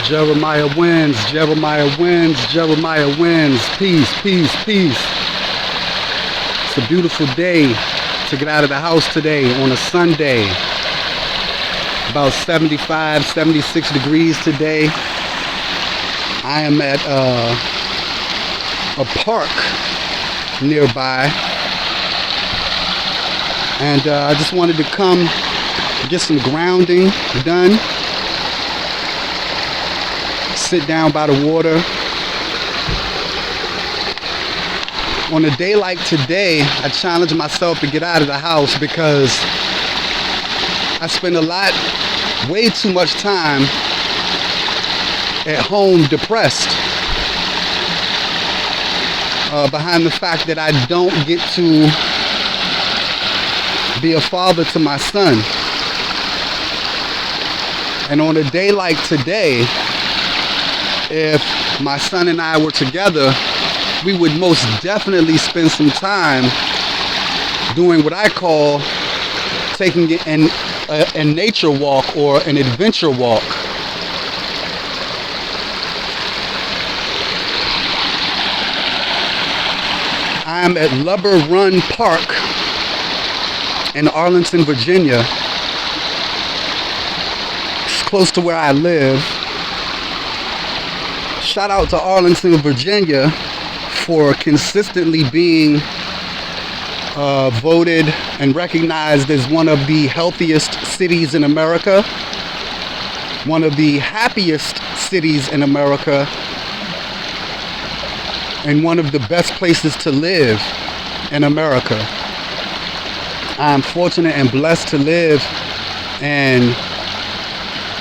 Jeremiah wins, Jeremiah wins, Jeremiah wins. Peace, peace, peace. It's a beautiful day to get out of the house today on a Sunday. About 75, 76 degrees today. I am at a park nearby. And I just wanted to come get some grounding done. Sit down by the water. On a day like today, I challenge myself to get out of the house because I spend way too much time at home depressed behind the fact that I don't get to be a father to my son. And on a day like today, if my son and I were together, we would most definitely spend some time doing what I call taking a nature walk or an adventure walk. I'm at Lubber Run Park in Arlington, Virginia. It's close to where I live. Shout out to Arlington, Virginia for consistently being voted and recognized as one of the healthiest cities in America, one of the happiest cities in America, and one of the best places to live in America. I'm fortunate and blessed to live in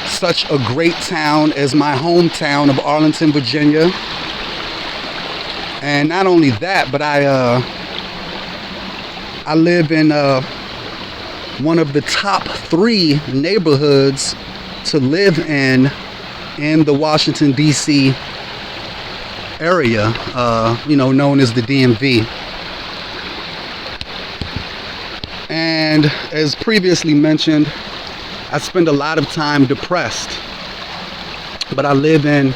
such a great town as my hometown of Arlington, Virginia. And not only that, but I live in one of the top 3 neighborhoods to live in the Washington, D.C. area, known as the DMV. And as previously mentioned, I spend a lot of time depressed, but I live in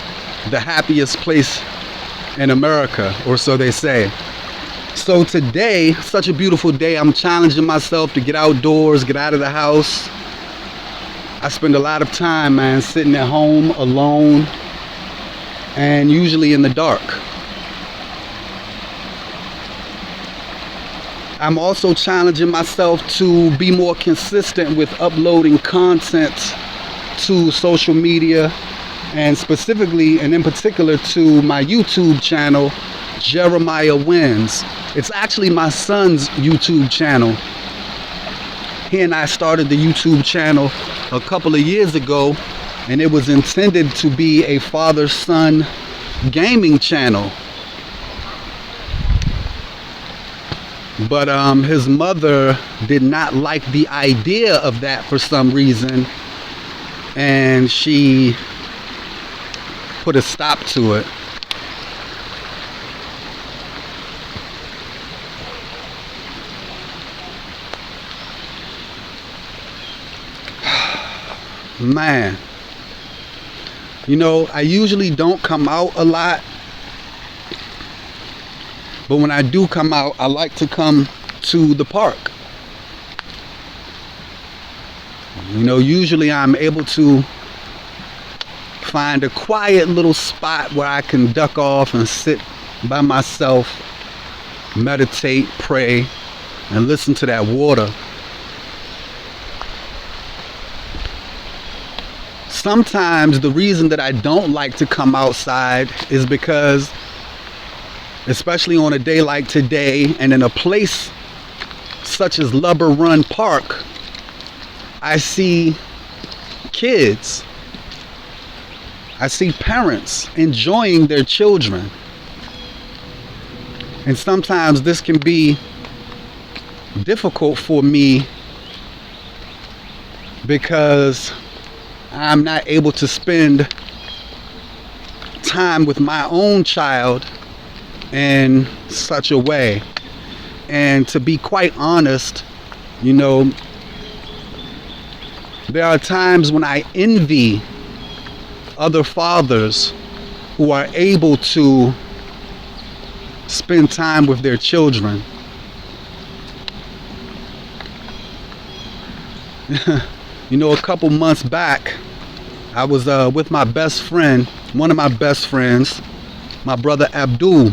the happiest place in America, or so they say. So today, such a beautiful day, I'm challenging myself to get outdoors, get out of the house. I spend a lot of time, man, sitting at home alone and usually in the dark. I'm also challenging myself to be more consistent with uploading content to social media, and specifically and in particular to my YouTube channel, Jeremiah Wins. It's actually my son's YouTube channel. He and I started the YouTube channel a couple of years ago, and it was intended to be a father-son gaming channel. But his mother did not like the idea of that for some reason, and she put a stop to it. Man, I usually don't come out a lot, but when I do come out, I like to come to the park. Usually I'm able to find a quiet little spot where I can duck off and sit by myself, meditate, pray, and listen to that water. Sometimes the reason that I don't like to come outside is because, especially on a day like today and in a place such as Lubber Run Park, I see kids. I see parents enjoying their children. And sometimes this can be difficult for me because I'm not able to spend time with my own child in such a way. And to be quite honest, there are times when I envy other fathers who are able to spend time with their children. You know, a couple months back, I was with my best friend, one of my best friends, my brother Abdul.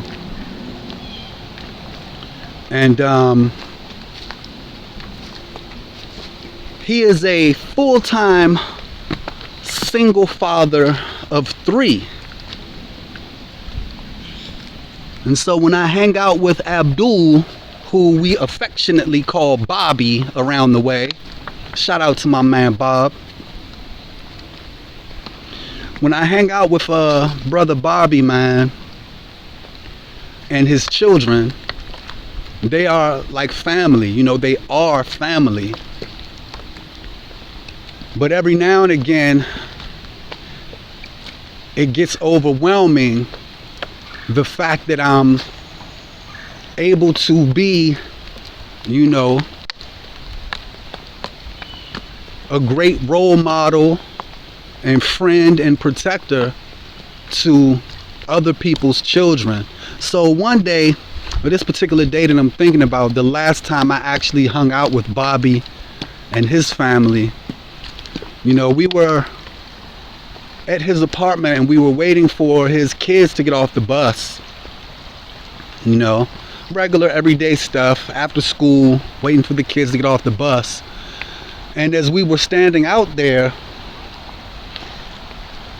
And he is a full-time single father of 3. And so when I hang out with Abdul, who we affectionately call Bobby around the way, shout out to my man Bob. When I hang out with brother Bobby, man, and his children, they are like family. You know, they are family. But every now and again, it gets overwhelming, the fact that I'm able to be, you know, a great role model and friend and protector to other people's children. So one day, or this particular day that I'm thinking about, the last time I actually hung out with Bobby and his family, you know, we were at his apartment and we were waiting for his kids to get off the bus. You know, regular everyday stuff, after school, waiting for the kids to get off the bus. And as we were standing out there,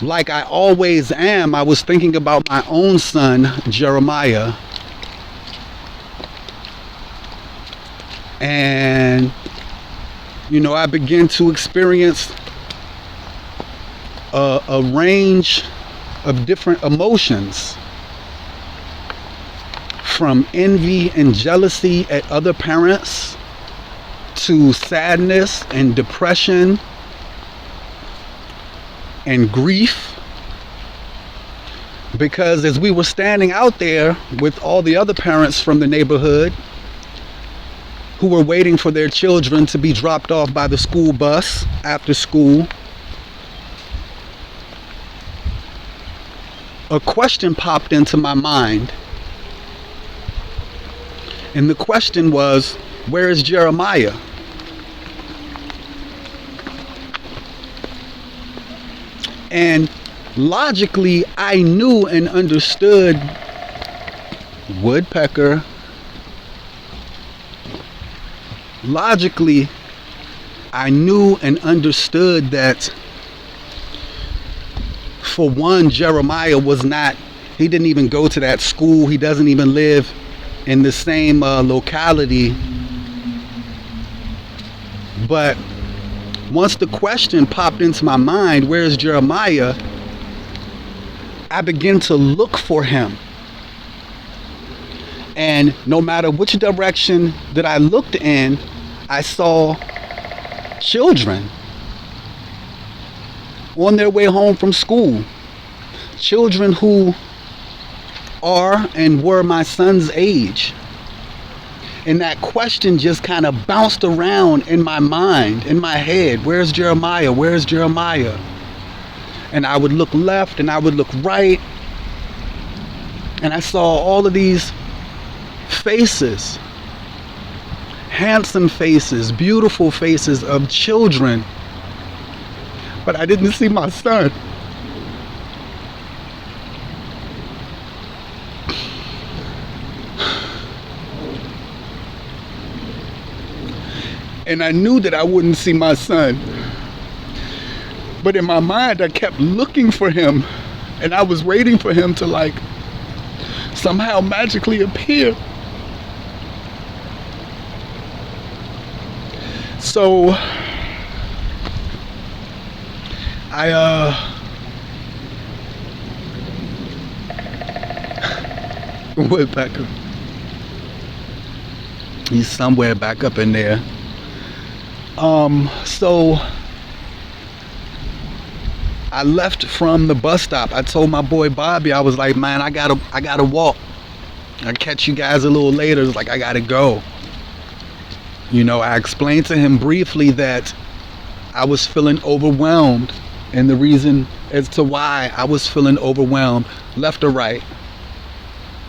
like I always am, I was thinking about my own son, Jeremiah. And, you know, I began to experience a range of different emotions, from envy and jealousy at other parents to sadness and depression and grief. Because as we were standing out there with all the other parents from the neighborhood who were waiting for their children to be dropped off by the school bus after school, a question popped into my mind. And the question was, where is Jeremiah? And logically, I knew and understood, woodpecker. Logically, I knew and understood that, for one, Jeremiah was not, he didn't even go to that school. He doesn't even live in the same locality. But once the question popped into my mind, where is Jeremiah? I began to look for him. And no matter which direction that I looked in, I saw children on their way home from school. Children who are and were my son's age. And that question just kind of bounced around in my mind, in my head. Where's Jeremiah? Where's Jeremiah? And I would look left and I would look right. And I saw all of these faces, handsome faces, beautiful faces of children. But I didn't see my son. And I knew that I wouldn't see my son. But in my mind, I kept looking for him. And I was waiting for him to, like, somehow magically appear. So woodpecker. He's somewhere back up in there. So I left from the bus stop. I told my boy Bobby, I was like, man, I gotta walk. I'll catch you guys a little later. It's like, I gotta go. You know, I explained to him briefly that I was feeling overwhelmed and the reason as to why I was feeling overwhelmed. Left or right?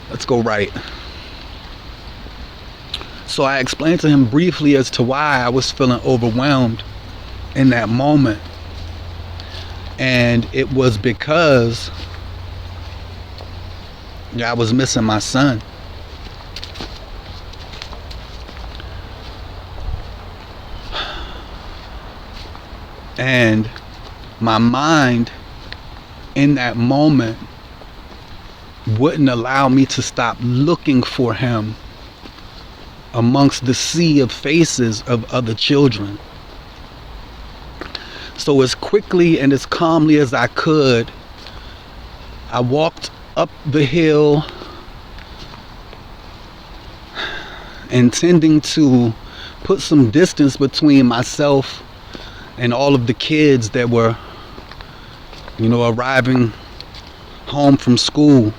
Let's go right. So I explained to him briefly as to why I was feeling overwhelmed in that moment. And it was because I was missing my son. And my mind in that moment wouldn't allow me to stop looking for him amongst the sea of faces of other children. So as quickly and as calmly as I could, I walked up the hill, intending to put some distance between myself and all of the kids that were, arriving home from school.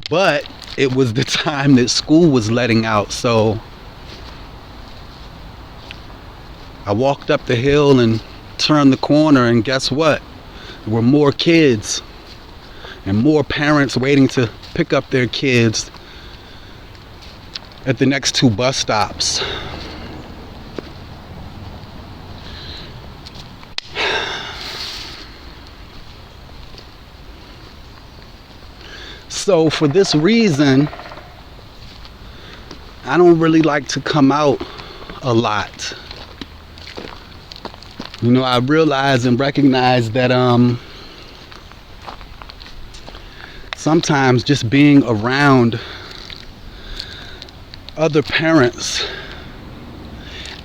But it was the time that school was letting out, so I walked up the hill and turned the corner, and guess what? There were more kids and more parents waiting to pick up their kids at the next 2 bus stops. So for this reason, I don't really like to come out a lot. I realize and recognize that sometimes just being around other parents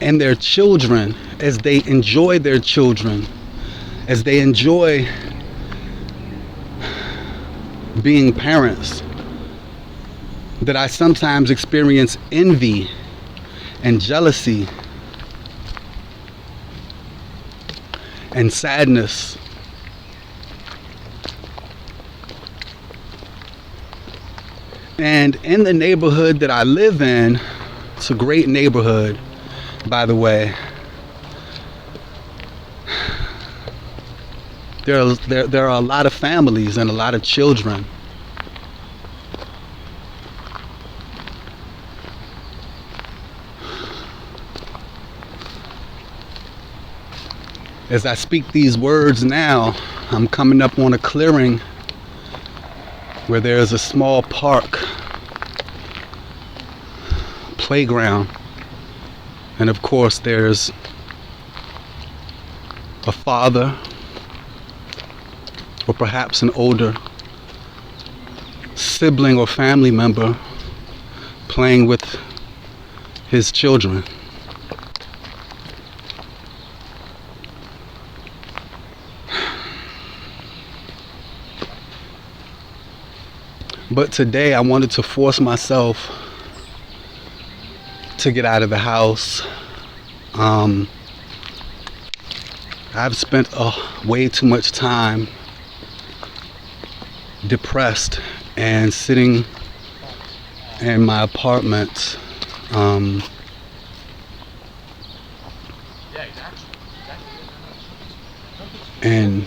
and their children as they enjoy their children, as they enjoy being parents, that I sometimes experience envy and jealousy and sadness. And in the neighborhood that I live in, it's a great neighborhood, by the way. There are a lot of families and a lot of children. As I speak these words now, I'm coming up on a clearing where there's a small park, playground, and of course there's a father, or perhaps an older sibling or family member playing with his children. But today I wanted to force myself to get out of the house. I've spent way too much time depressed and sitting in my apartment, and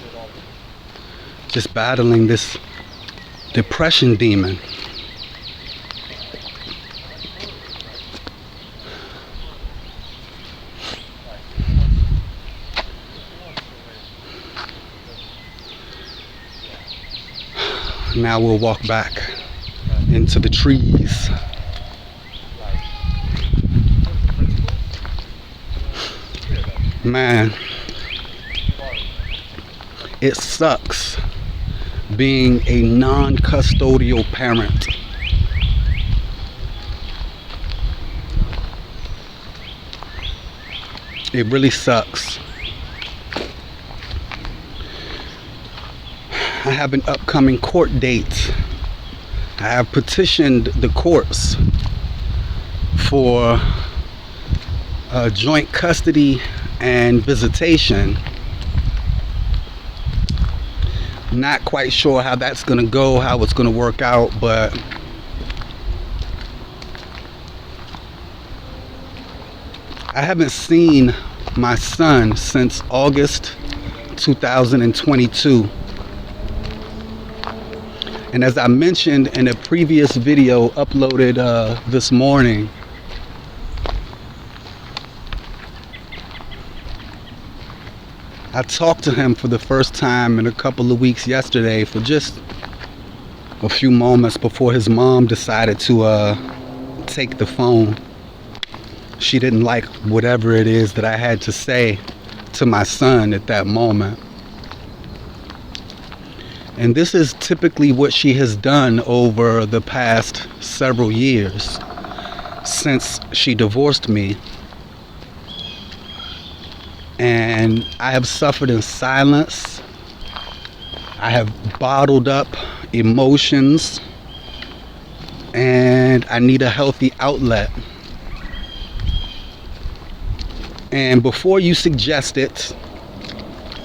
just battling this depression demon. Now we'll walk back into the trees. Man, it sucks being a non-custodial parent. It really sucks. I have an upcoming court date. I have petitioned the courts for joint custody and visitation. Not quite sure how that's going to go, how it's going to work out, but I haven't seen my son since August 2022. And as I mentioned in a previous video uploaded this morning, I talked to him for the first time in a couple of weeks yesterday for just a few moments before his mom decided to take the phone. She didn't like whatever it is that I had to say to my son at that moment. And this is typically what she has done over the past several years since she divorced me. And I have suffered in silence. I have bottled up emotions, and I need a healthy outlet. And before you suggest it,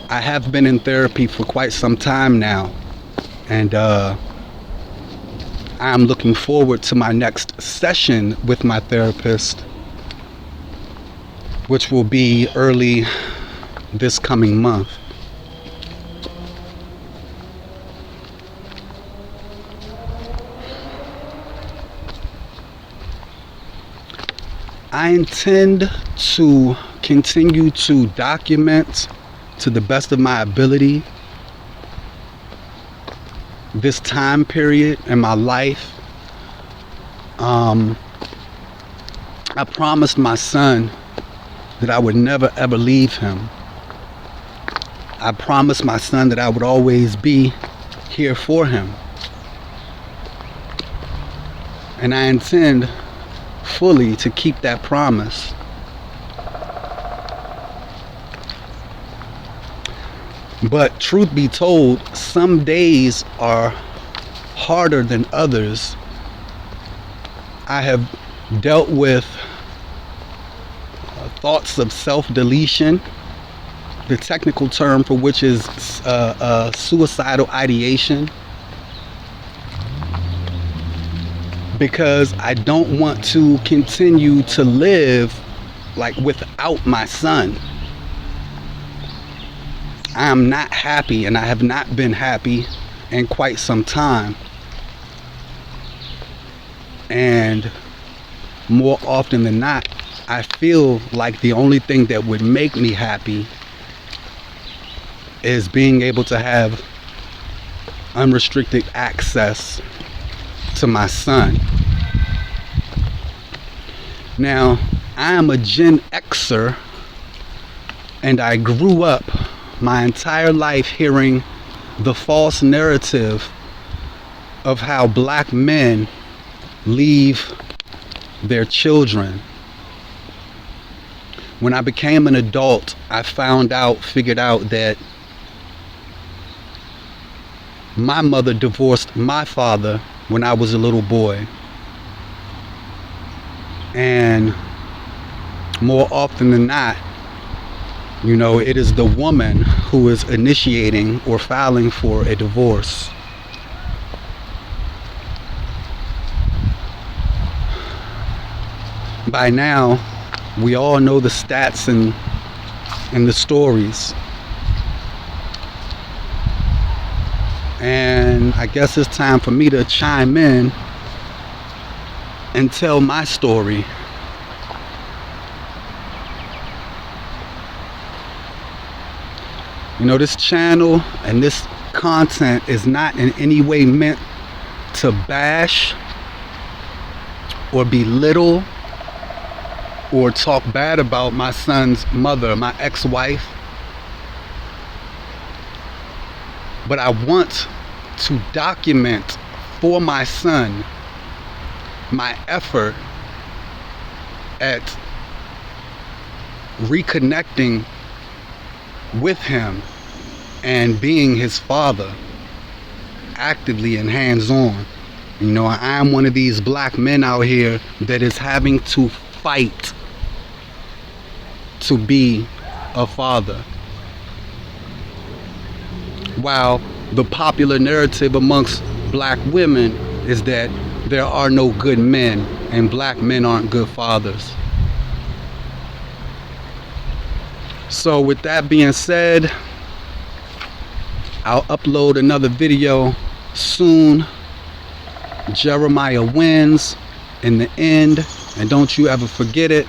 I have been in therapy for quite some time now. And I'm looking forward to my next session with my therapist, which will be early this coming month. I intend to continue to document to the best of my ability this time period in my life. I promised my son that I would never ever leave him. I promised my son that I would always be here for him. And I intend fully to keep that promise. But truth be told, some days are harder than others. I have dealt with thoughts of self-deletion, the technical term for which is suicidal ideation, because I don't want to continue to live like without my son. I am not happy, and I have not been happy in quite some time. And more often than not, I feel like the only thing that would make me happy is being able to have unrestricted access to my son. Now, I am a Gen Xer, and I grew up my entire life hearing the false narrative of how black men leave their children. When I became an adult, I figured out that my mother divorced my father when I was a little boy. And more often than not, it is the woman who is initiating or filing for a divorce. By now, we all know the stats and the stories. And I guess it's time for me to chime in and tell my story. This channel and this content is not in any way meant to bash or belittle or talk bad about my son's mother, my ex-wife. But I want to document for my son my effort at reconnecting with him and being his father actively and hands-on. I am one of these black men out here that is having to fight to be a father. While the popular narrative amongst black women is that there are no good men and black men aren't good fathers. So with that being said, I'll upload another video soon. Jeremiah wins in the end, and don't you ever forget it.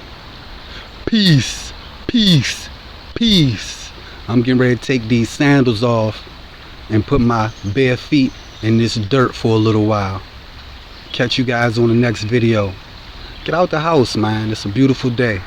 Peace, peace, peace. I'm getting ready to take these sandals off and put my bare feet in this dirt for a little while. Catch you guys on the next video. Get out the house, man. It's a beautiful day.